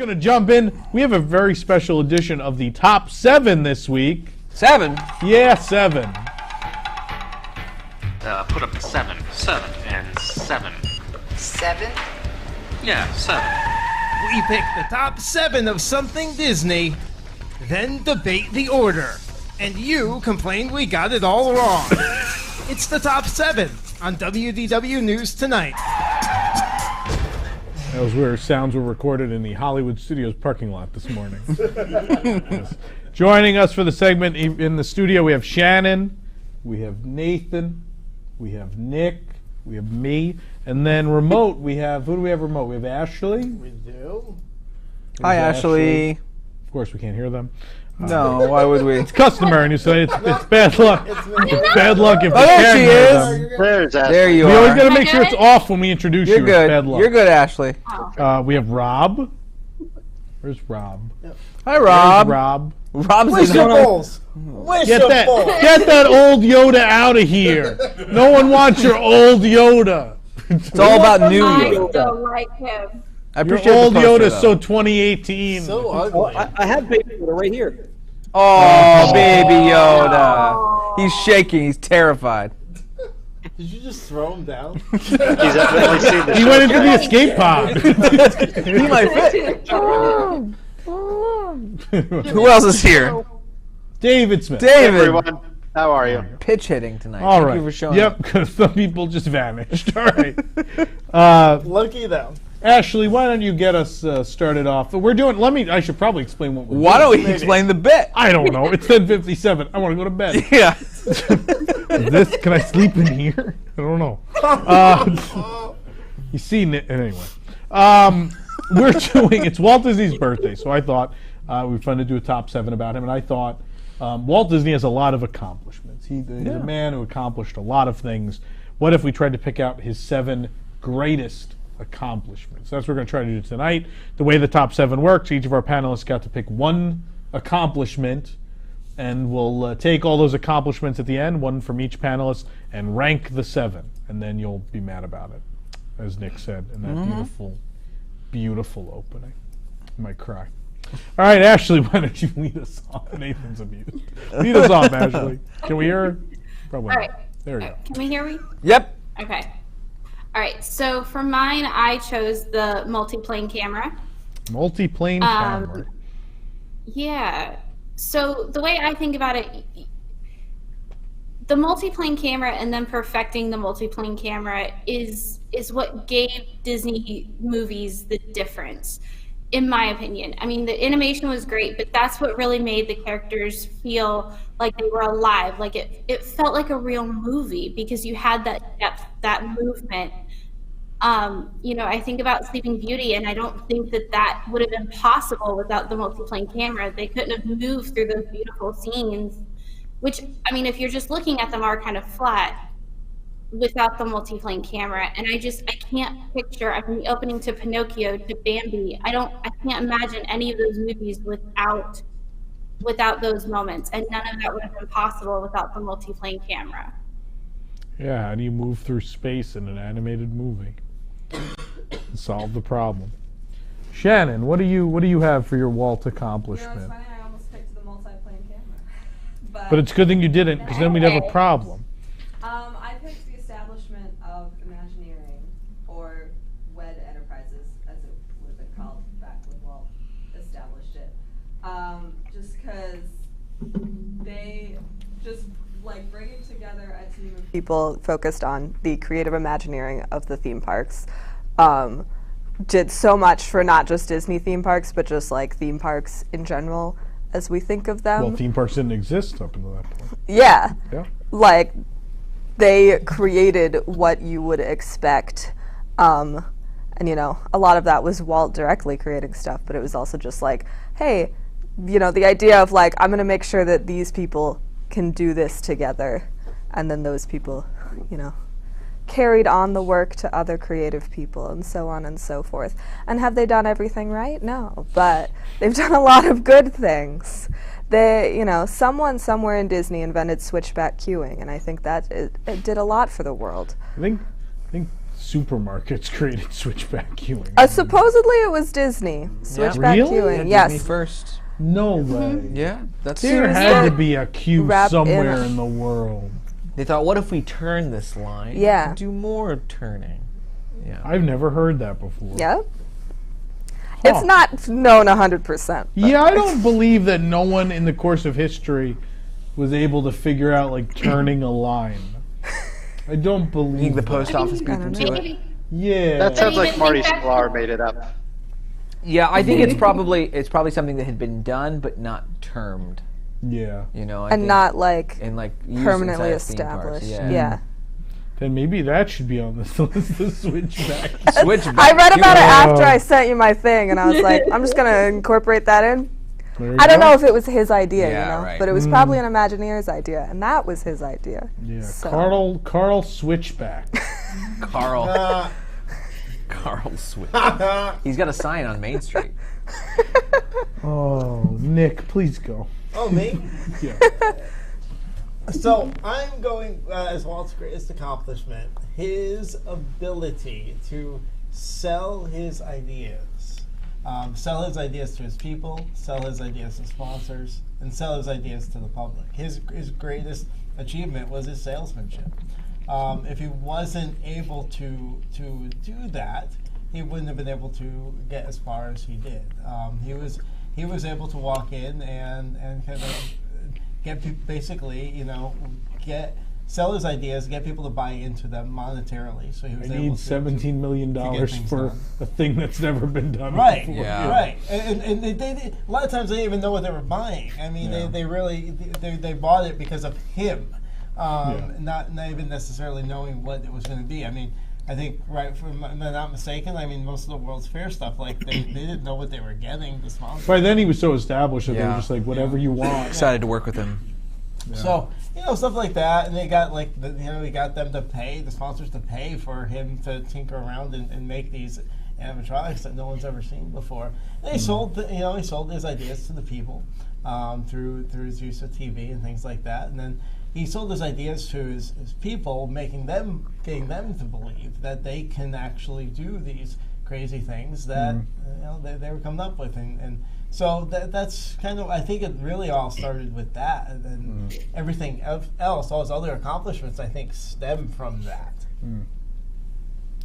Going to jump in. We have a very special edition of the top 7 this week. 7? Yeah, 7. Put up 7. 7 and 7. 7? Yeah, 7. We pick the top 7 of something Disney, then debate the order. And you complained we got it all wrong. It's the top 7 on WDW News Tonight. Those were sounds were recorded in the Hollywood Studios parking lot this morning. Yes. Joining us for the segment in the studio, we have Shannon, we have Nathan, we have Nick, we have me, and then remote, we have, who do we have remote? We have Ashley. We do. Hi, Ashley. Of course, we can't hear them. No, why would we? It's customary, and you say it's bad luck. It's bad luck if Oh, we there can't she hear is. them. There's Ashley. There you We always are. got to make sure it's off when we introduce You're you. good. It's bad luck. You're good, Ashley. We have Rob. Where's Rob? Hi, Rob. There's Rob. Rob's Wish the your balls. Wish Get your that, balls. get that old Yoda out of here. No one wants your old Yoda. It's all about new I Yoda. don't like him. I Your appreciate old the poster, Yoda is so though. 2018. So ugly. I have baby Yoda right here. Oh, baby Yoda. He's shaking. He's terrified. Did you just throw him down? He's evidently seen the He show. went into the escape pod. He might fit. Who else is here? David Smith. David. Everyone, how are you? Pitch hitting tonight. All Thank right. you for showing Yep, up. because some people just vanished. All right. Lucky them. Ashley, why don't you get us started off? We're doing. I should probably explain what we're Why doing. don't we explain the bit? I don't know. It's 10:57. I want to go to bed. Yeah. Can I sleep in here? I don't know. You see, anyway. We're doing. It's Walt Disney's birthday, so I thought we'd be fun to do a top 7 about him. And I thought Walt Disney has a lot of accomplishments. He's a man who accomplished a lot of things. What if we tried to pick out his 7 greatest accomplishments? That's what we're going to try to do tonight. The way the top 7 works, each of our panelists got to pick one accomplishment, and we'll take all those accomplishments at the end, one from each panelist, and rank the 7, and then you'll be mad about it, as Nick said in that beautiful, beautiful opening. I might cry. All right, Ashley, why don't you lead us off? Nathan's abused. Lead us off, Ashley. Can we hear her? Probably All not. right. There we go. Can we hear me? Yep. Okay. All right. So for mine, I chose the multiplane camera. Multiplane camera. Yeah. So the way I think about it, the multiplane camera and then perfecting the multiplane camera is what gave Disney movies the difference, in my opinion. I mean, the animation was great, but that's what really made the characters feel like they were alive. Like it felt like a real movie because you had that depth, that movement. I think about Sleeping Beauty, and I don't think that would have been possible without the multiplane camera. They couldn't have moved through those beautiful scenes, which, I mean, if you're just looking at them, are kind of flat without the multiplane camera. And I can't picture, I mean, the opening to Pinocchio, to Bambi, I can't imagine any of those movies without those moments, and none of that would have been possible without the multiplane camera. Yeah, how do you move through space in an animated movie? Solve the problem. Shannon, what do you have for your Walt accomplishment? It's funny, I almost picked the multiplane camera. But it's a good thing you didn't, because then we'd have a problem. I picked the establishment of Imagineering, or WED Enterprises, as it would have been called back when Walt established it. Just because they just like bringing together a team of People focused on the creative imagineering of the theme parks. Did so much for not just Disney theme parks, but just like theme parks in general as we think of them. Well, theme parks didn't exist up until that point. Yeah. Yeah. Like, they created what you would expect. And, a lot of that was Walt directly creating stuff, but it was also just like, hey, the idea of like, I'm going to make sure that these people can do this together. And then those people, carried on the work to other creative people and so on and so forth. And have they done everything right? No, but they've done a lot of good things. They, someone somewhere in Disney invented switchback queuing, and I think that it did a lot for the world. I think supermarkets created switchback queuing. Supposedly it was Disney. Switchback Really? queuing. Yeah, Yes. Disney first. No way. Yeah, that's There Choose had it. to be a queue Wrap somewhere in. in the world. They thought, what if we turn this line? Yeah. And do more turning. Yeah. I've never heard that before. Yep. It's not known 100%. but- Yeah, I don't believe that no one in the course of history was able to figure out like turning a line. I don't You think believe the that. post office beat them to it? Maybe. Yeah. That sounds like even Marty think back- Sklar made it up. Yeah, I think it's probably something that had been done but not termed. Yeah. You know, I And think, not like and like used permanently inside of theme parks, established. Yeah. Then maybe that should be on this list. The switchback. Switchback. I read about it queuing. after I sent you my thing, and I was like, I'm just gonna incorporate that in. There you I don't go. know if it was his idea, Yeah, you know, right. but it was probably an Imagineer's idea, and that was his idea. Yeah. So- Carl Switchback. Carl. Carl Switch. He's got a sign on Main Street. Oh, Nick, please go. Oh, me? Yeah. So I'm going as Walt's greatest accomplishment, his ability to sell his ideas. Sell his ideas to his people, sell his ideas to sponsors, and sell his ideas to the public. His greatest achievement was his salesmanship. If he wasn't able to do that, he wouldn't have been able to get as far as he did. He was able to walk in and kind of get people, basically, you know, sell his ideas, get people to buy into them monetarily. So he was I able need to $17 million things for done. a thing that's never been done Right, before. Yeah. right, and they a lot of times they didn't even know what they were buying. I mean, Yeah. they really they bought it because of him, Yeah. not even necessarily knowing what it was going to be. I mean, I think if I'm not mistaken, I mean most of the World's Fair stuff, like they didn't know what they were getting. The sponsors. By then he was so established that they were Yeah. just like, whatever you want. Excited to work with him. So, you know, stuff like that, and they got we got them to pay, the sponsors to pay for him to tinker around and make these animatronics that no one's ever seen before. And he sold, he sold his ideas to the people through his use of TV and things like that, and then he sold his ideas to his people, getting them to believe that they can actually do these crazy things that they were coming up with, and so that's kind of, I think it really all started with that, and then everything else, all his other accomplishments, I think, stem from that.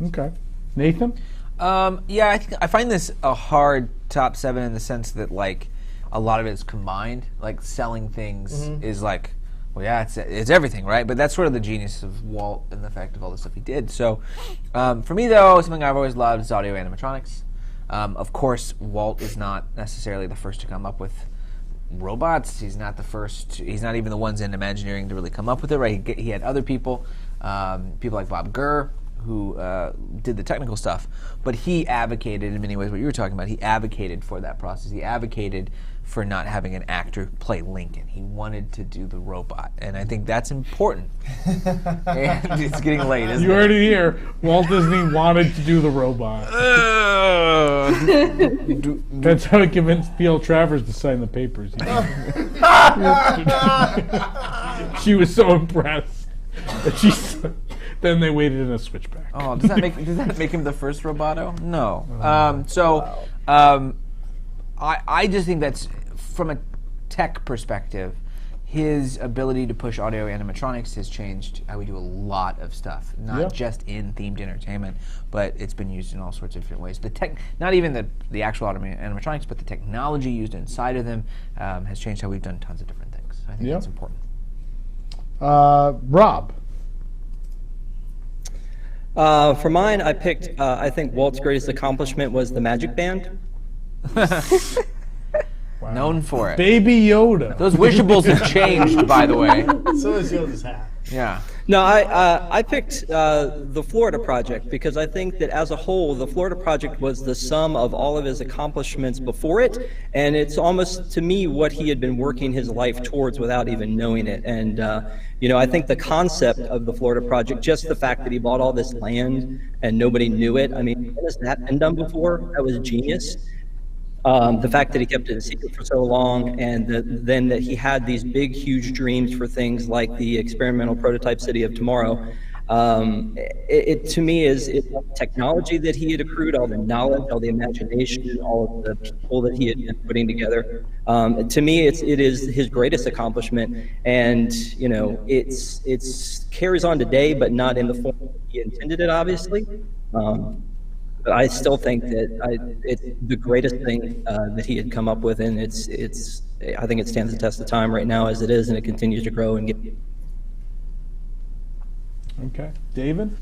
Okay. Nathan? Yeah, I find this a hard top 7 in the sense that like a lot of it is combined. Like selling things is like, well, yeah, it's everything, right? But that's sort of the genius of Walt and the fact of all the stuff he did. So for me, though, something I've always loved is audio animatronics. Of course, Walt is not necessarily the first to come up with robots. He's not the first. He's not even the ones in Imagineering to really come up with it, right? He had other people, people like Bob Gurr, who did the technical stuff. But he advocated, in many ways, what you were talking about. He advocated for that process. He advocated for not having an actor play Lincoln. He wanted to do the robot, and I think that's important. And it's getting late, isn't You it? heard it here. Walt Disney wanted to do the robot. That's how he convinced P.L. Travers to sign the papers. She was so impressed that then they waited in a switchback. Oh, does that make him the first roboto? No. I just think that's, from a tech perspective, his ability to push audio animatronics has changed how we do a lot of stuff, not just in themed entertainment, but it's been used in all sorts of different ways. Not even the actual animatronics, but the technology used inside of them has changed how we've done tons of different things. I think that's important. Rob? For mine, I picked, I think Walt's greatest accomplishment was the Magic Band. Wow. Known for it. Baby Yoda. Those wishables have changed, by the way. So is Yoda's hat. Yeah. No, I picked the Florida Project because I think that as a whole, the Florida Project was the sum of all of his accomplishments before it, and it's almost, to me, what he had been working his life towards without even knowing it. And I think the concept of the Florida Project, just the fact that he bought all this land and nobody knew it, I mean, when has that been done before? That was genius. The fact that he kept it a secret for so long, and then that he had these big, huge dreams for things like the experimental prototype city of tomorrow. To me is technology that he had accrued, all the knowledge, all the imagination, all of the people that he had been putting together. To me, it is his greatest accomplishment, and it's carries on today, but not in the form that he intended it, obviously. But I still think that it's the greatest thing that he had come up with, and I think it stands the test of time right now as it is, and it continues to grow and get. Okay, David?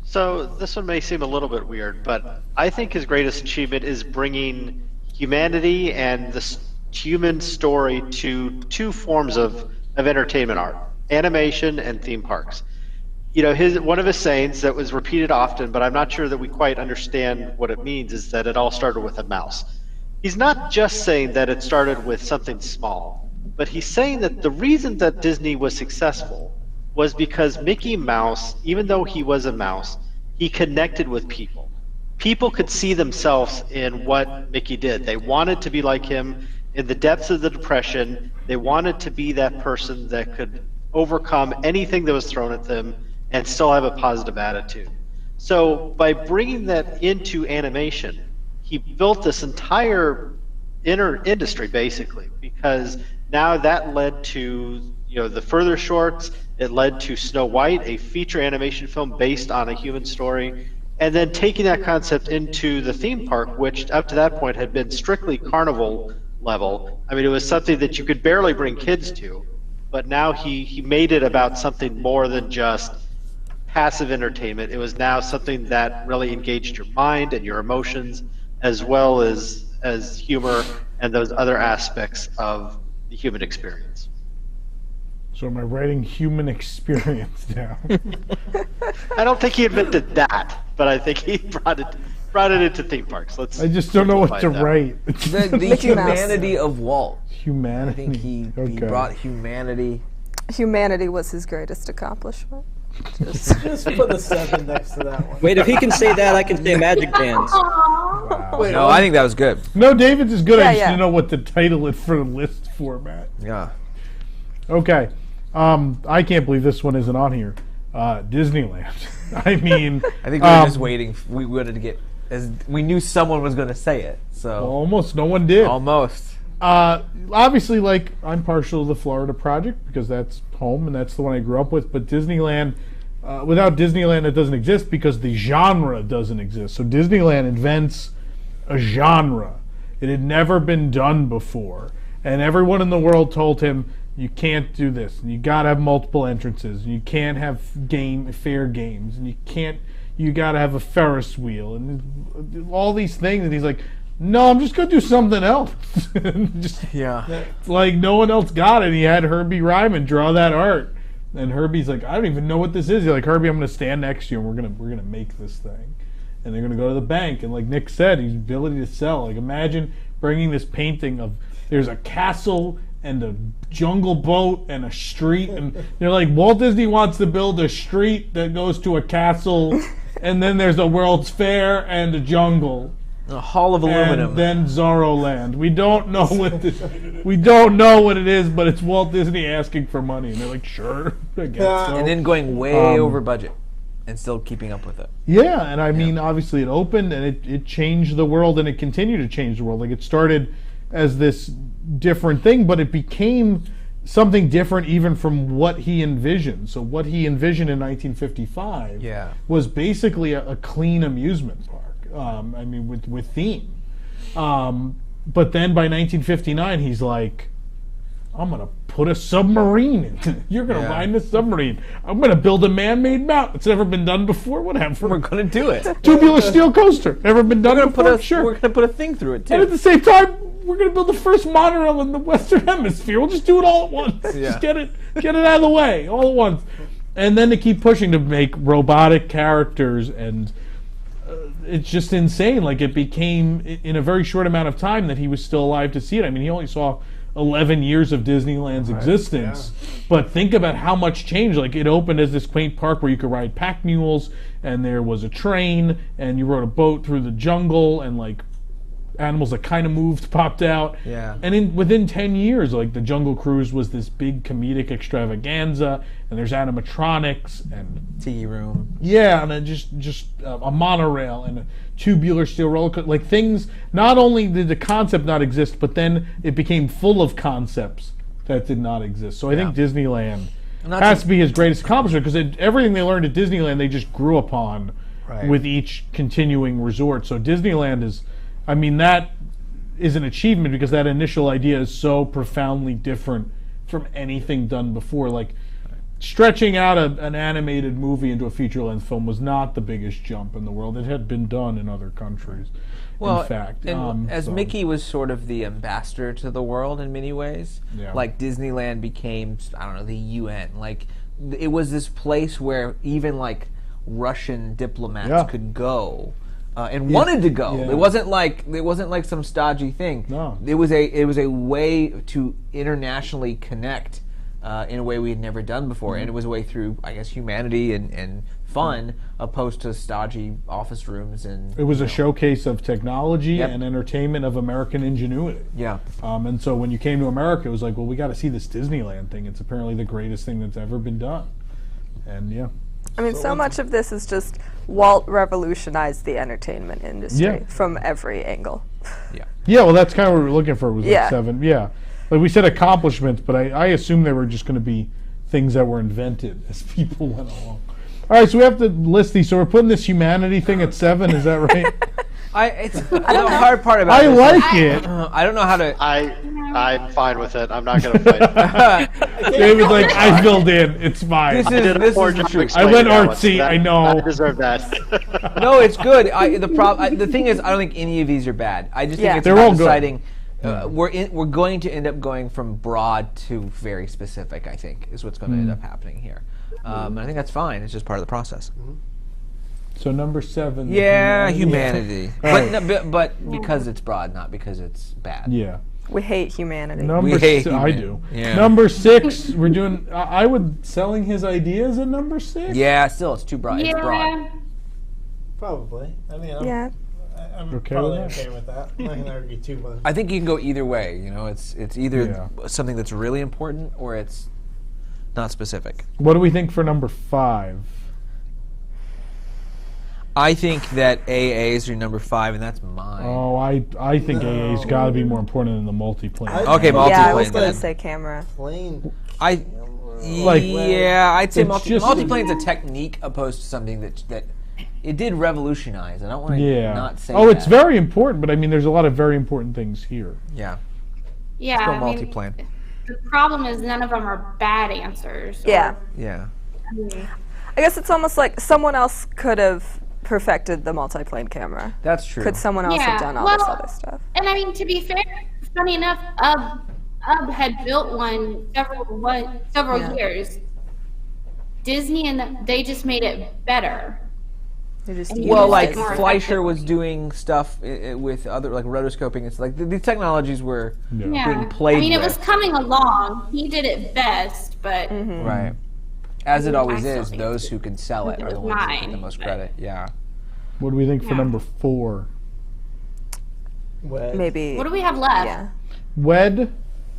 So this one may seem a little bit weird, but I think his greatest achievement is bringing humanity and the human story to two forms of entertainment art, animation and theme parks. One of his sayings that was repeated often, but I'm not sure that we quite understand what it means, is that it all started with a mouse. He's not just saying that it started with something small, but he's saying that the reason that Disney was successful was because Mickey Mouse, even though he was a mouse, he connected with people. People could see themselves in what Mickey did. They wanted to be like him in the depths of the Depression. They wanted to be that person that could overcome anything that was thrown at them and still have a positive attitude. So by bringing that into animation, he built this entire industry, basically, because now that led to the further shorts. It led to Snow White, a feature animation film based on a human story, and then taking that concept into the theme park, which up to that point had been strictly carnival level. I mean, it was something that you could barely bring kids to, but now he made it about something more than just passive entertainment. It was now something that really engaged your mind and your emotions, as well as humor and those other aspects of the human experience. So am I writing human experience down? I don't think he invented that, but I think he brought it into theme parks. I just don't know what to write. The humanity of Walt. Humanity. I think he brought humanity. Humanity was his greatest accomplishment. Just put a 7 next to that one. Wait, if he can say that, I can say Magic Bands. Wow. Wait, No, I think that was good. No, David's is good. Yeah, I just yeah. didn't know what to title it for the list format. Yeah. Okay. I can't believe this one isn't on here. Disneyland. I mean, I think we were just waiting. We wanted to get, as we knew someone was going to say it. So almost no one did. almost. Obviously, I'm partial to the Florida project because that's home and that's the one I grew up with. But Disneyland, without Disneyland, it doesn't exist because the genre doesn't exist. So Disneyland invents a genre. It had never been done before, and everyone in the world told him, you can't do this, and you gotta have multiple entrances, and you can't have fair games, and you gotta have a Ferris wheel, and all these things. And he's like, no, I'm just gonna do something else. Like no one else got it. And he had Herbie Ryman draw that art, and Herbie's like, I don't even know what this is. He's like, Herbie, I'm gonna stand next to you, and we're gonna make this thing. And they're gonna go to the bank, and like Nick said, his ability to sell. Like imagine bringing this painting of there's a castle and a jungle boat and a street, and they're like, Walt Disney wants to build a street that goes to a castle, and then there's a World's Fair and a jungle. A hall of aluminum. And then Zorro Land. We don't know we don't know what it is, but it's Walt Disney asking for money, and they're like, sure, I guess so. And then going way over budget and still keeping up with it. Yeah, and I mean, obviously it opened and it changed the world, and it continued to change the world. Like it started as this different thing, but it became something different even from what he envisioned. So what he envisioned in 1955 was basically a clean amusement park. I mean, with theme. But then by 1959, he's like, I'm going to put a submarine in it. You're going to ride in a submarine. I'm going to build a man-made mountain. It's never been done before. Whatever. We're going to do it. Tubular steel coaster. Never been done before. Sure. We're going to put a thing through it, too. And at the same time, we're going to build the first monorail in the Western Hemisphere. We'll just do it all at once. Just get it out of the way, all at once. And then to keep pushing to make robotic characters, and it's just insane. Like it became, in a very short amount of time that he was still alive to see it. I mean, he only saw 11 years of Disneyland's existence. But think about how much changed. Like it opened as this quaint park where you could ride pack mules, and there was a train, and you rode a boat through the jungle, and like animals that kind of moved popped out. Yeah. And within 10 years, like the Jungle Cruise was this big comedic extravaganza, and there's animatronics and Tea room. yeah, and then just a monorail and a tubular steel roller coaster. Like things. Not only did the concept not exist, but then it became full of concepts that did not exist. So I think Disneyland has to be his greatest accomplishment because everything they learned at Disneyland they just grew upon with each continuing resort. So Disneyland is, I mean, that is an achievement because that initial idea is so profoundly different from anything done before. Like stretching out an animated movie into a feature-length film was not the biggest jump in the world. It had been done in other countries. Well, in fact, and as Mickey was sort of the ambassador to the world in many ways, like Disneyland became, I don't know, the UN. Like it was this place where even like Russian diplomats could go and wanted to go. It wasn't like some stodgy thing. No, it was a way to internationally connect in a way we had never done before, and it was a way through, I guess, humanity and fun, opposed to stodgy office rooms. And it was a showcase of technology and entertainment of American ingenuity. Yeah. And so when you came to America, it was like, well, we got to see this Disneyland thing. It's apparently the greatest thing that's ever been done. And I mean, so much of this is just Walt revolutionized the entertainment industry from every angle. Yeah, well, that's kind of what we were looking for. Was like 7. Yeah. Like we said accomplishments, but I assume they were just going to be things that were invented as people went along. All right, so we have to list these. So we're putting this humanity thing at 7. Is that right? The hard part about I like it. I don't know how to. I'm fine with it. I'm not going to fight. David's like, I filled in. It's fine. This is the truth. I went artsy. I know. I deserve that. No, it's good. The thing is, I don't think any of these are bad. I just think it's they're all exciting. We're going to end up going from broad to very specific, I think, is what's going to end up happening here. And I think that's fine. It's just part of the process. So number 7. Yeah, humanity. But because it's broad, not because it's bad. Yeah. We hate humanity. I do. Yeah. Number 6, we're doing. I would selling his ideas at number 6. Yeah, still it's too broad. Yeah. It's broad. Probably. I mean, I'm okay probably with that? okay with that. I'm not going to argue too much. I think you can go either way. You know, it's either something that's really important or it's not specific. What do we think for number 5? I think that AAs are number 5, and that's mine. Oh, I think AA's got to be more important than the multiplane. Okay, multiplane. Yeah, I was going to say camera. Plain. I'd say multiplane's a technique opposed to something that it did revolutionize. I don't want to not say that. It's that. very important, but I mean, there's a lot of very important things here. Yeah. Yeah. Let's go multiplane. The problem is none of them are bad answers. Yeah. Yeah. I guess it's almost like someone else could have perfected the multiplane camera. That's true. Could someone else have done all this other stuff? And I mean, to be fair, funny enough, UB had built one several years. Disney and they just made it better. Well, like Fleischer was doing stuff with other, like rotoscoping. It's like these technologies were being played. I mean, with. it was coming along. He did it best, but right. As it always is, those who can sell it are the ones who get the most credit. Yeah. What do we think for number 4? Maybe. What do we have left? Yeah. WED,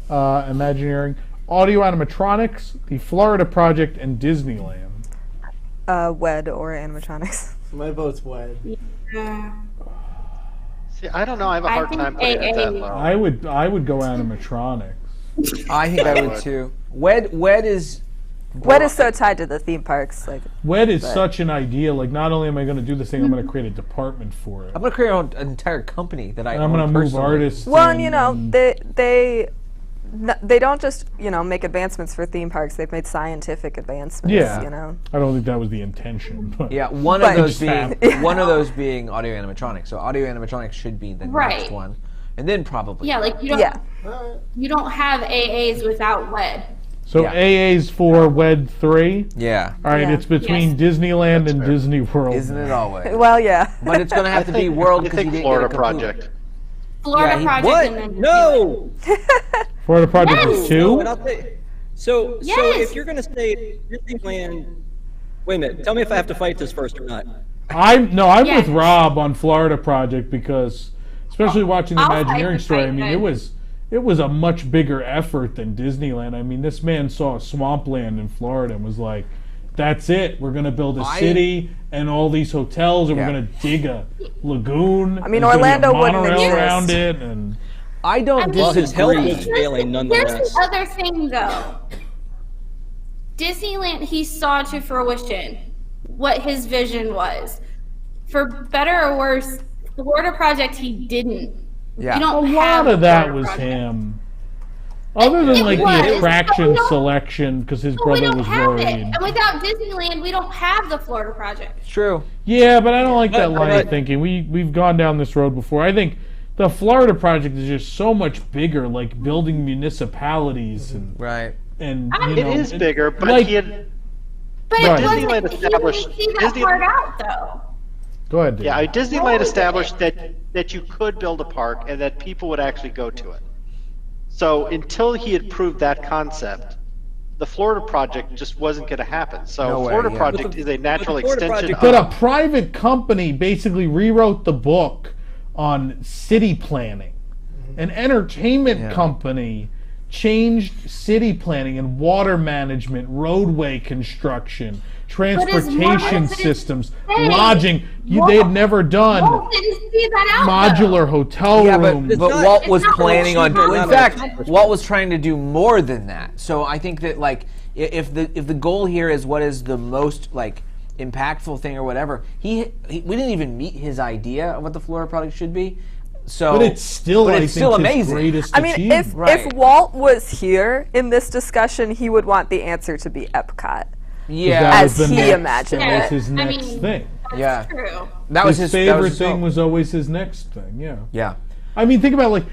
Imagineering, Audio Animatronics, the Florida Project, and Disneyland. WED or animatronics. My vote's WED. Yeah. See, I don't know. I have a hard time putting it that low. I would go animatronics. I think I would too. WED is so tied to the theme parks. Like WED is such an idea. Like, not only am I going to do this thing, I'm going to create a department for it. I'm going to create an entire company that I'm going to move artists. Well, and you know, they don't just make advancements for theme parks. They've made scientific advancements. Yeah. You know. I don't think that was the intention. But yeah, one of those being audio animatronics. So audio animatronics should be the next one, and then probably like you don't have AAs without WED. So AA's for WED 3? Yeah. All right, it's between Disneyland and Disney World. Isn't it always? Well, yeah. But it's going to have to be World because you didn't Florida get a Project. Florida Project. What? And then No! Florida Project is 2? So if you're going to say Disneyland, wait a minute. Tell me if I have to fight this first or not. I'm with Rob on Florida Project because especially watching the I'll fight Imagineering the story. I fight, mean, but- it was a much bigger effort than Disneyland. I mean, this man saw swampland in Florida and was like, "That's it. We're going to build a city and all these hotels, and we're going to dig a lagoon. I mean, There's gonna be a Orlando wouldn't monorail exist. around it." And I don't Well, his health disagree. was failing Here's nonetheless. the other thing, though. Disneyland, he saw to fruition what his vision was. For better or worse, Florida Project, he didn't. Yeah. You a don't lot have of that Florida was Project. him. Other than It like was, the but attraction we don't- selection, because his But we brother don't was have it. worried. And without Disneyland, we don't have the Florida Project. True. Yeah, but I don't like that line of but- thinking. We've gone down this road before. I think the Florida Project is just so much bigger, like building municipalities Right. and I mean, you It know, is bigger, but like- he had. But Right. it Disneyland wasn't, he established- didn't see that Disney- part out, though. Go ahead, Dave. Yeah, Disneyland established that you could build a park and that people would actually go to it. So until he had proved that concept, the Florida Project just wasn't going to happen. So No way, Florida yeah. Project But the- is a natural but the Florida extension Project- But of. a private company basically rewrote the book on city planning. An entertainment company changed city planning and water management, roadway construction, transportation systems, lodging. They had never done Walt didn't see that out, modular hotel Yeah, rooms. but not- Walt was it's not planning on. achievement, In not fact, accomplishment. Walt was trying to do more than that. So I think that like if the goal here is what is the most like impactful thing or whatever, we didn't even meet his idea of what the Florida Project should be. So, But it's still, but I it's think, still his amazing. greatest I mean, achievement. if Right. Walt was here in this discussion, he would want the answer to be Epcot. Yeah, That as was the he next- imagined that was it. his I next mean, thing. That's Yeah. true. that was His his favorite his thing goal. was always his next thing. Yeah. Yeah. I mean, think about like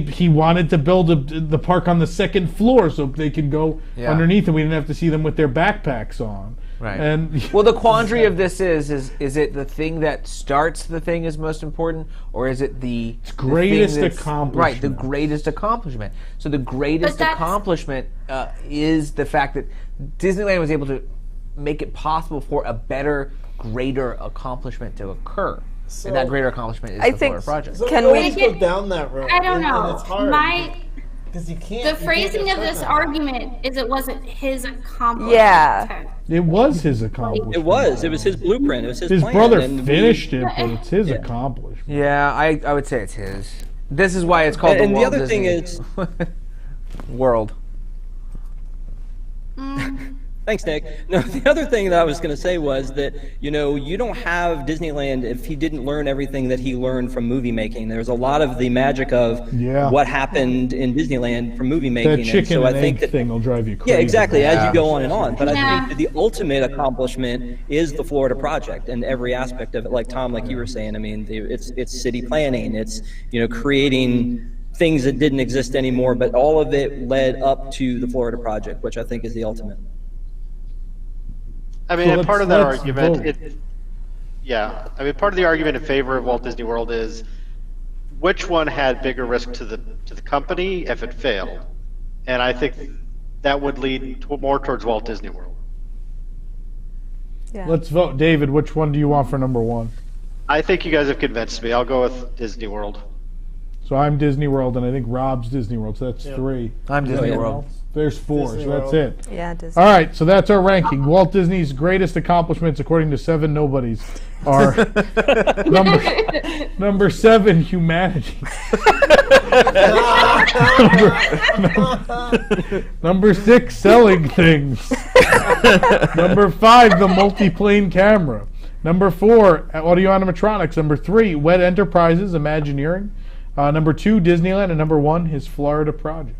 he wanted to build the park on the second floor so they could go Yeah. underneath, and we didn't have to see them with their backpacks on. Right. And Well, the quandary of this is it the thing that starts the thing is most important, or is it the greatest thing that's- Right, the accomplishment. greatest accomplishment. So the greatest But that's- accomplishment is the fact that Disneyland was able to make it possible for a better, greater accomplishment to occur. And that greater accomplishment is I the think- Florida Project. So Can we we- always go down that road. I don't and know. it's hard because you can't. The you can't phrasing get of this stuck on it. argument is it wasn't his accomplishment. Yeah. it was his accomplishment. It was. It was his blueprint. It was his His plan. brother and we- finished it, but it's his Yeah. accomplishment. Yeah, I would say it's his. This is why it's called And the the Walt other thing Disney is- World. Thanks, Nick. No, the other thing that I was going to say was that, you know, you don't have Disneyland if he didn't learn everything that he learned from movie making. There's a lot of the magic of Yeah. what happened in Disneyland from movie making. That and chicken so I and think egg that, thing will drive you crazy. yeah, exactly, as Yeah. you go on and on. But I Yeah. think that the ultimate accomplishment is the Florida Project and every aspect of it. Like Tom, like you were saying, I mean, it's city planning. It's, you know, creating things that didn't exist anymore, but all of it led up to the Florida Project, which I think is the ultimate. I mean, So and part of that let's argument, vote. I mean, part of the argument in favor of Walt Disney World is which one had bigger risk to the company if it failed, and I think that would lead more towards Walt Disney World. Yeah. Let's vote, David. Which one do you want for number one? I think you guys have convinced me. I'll go with Disney World. So I'm Disney World, and I think Rob's Disney World. So that's three. I'm Disney yeah. World. There's four. Disney So that's World. it. Yeah, Disney. All right, so that's our ranking. Walt Disney's greatest accomplishments, according to Seven Nobodies, are number 7, humanity. number 6, selling things. Number 5, the multiplane camera. Number 4, audio animatronics. Number 3, Wed Enterprises, Imagineering. Number 2, Disneyland, and number 1, his Florida project.